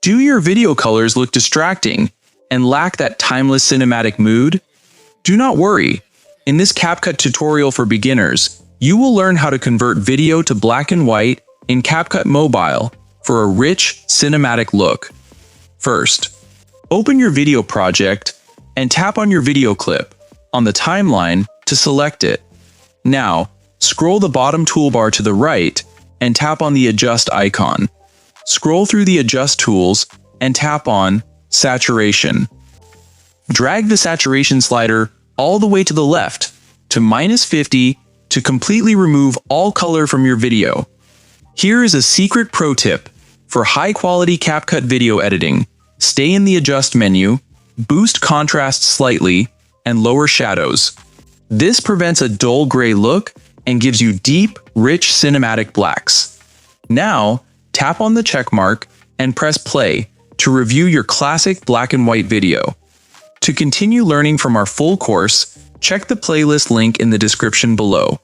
Do your video colors look distracting and lack that timeless cinematic mood? Do not worry. In this CapCut tutorial for beginners, you will learn how to convert video to black and white in CapCut Mobile for a rich, cinematic look. First, open your video project and tap on your video clip on the timeline to select it. Now, scroll the bottom toolbar to the right and tap on the Adjust icon. Scroll through the Adjust tools and tap on Saturation. Drag the saturation slider all the way to the left to -50 to completely remove all color from your video. Here is a secret pro tip for high-quality CapCut video editing. Stay in the Adjust menu, boost contrast slightly, and lower shadows. This prevents a dull gray look and gives you deep, rich cinematic blacks. Now, tap on the check mark and press play to review your classic black and white video. To continue learning from our full course, check the playlist link in the description below.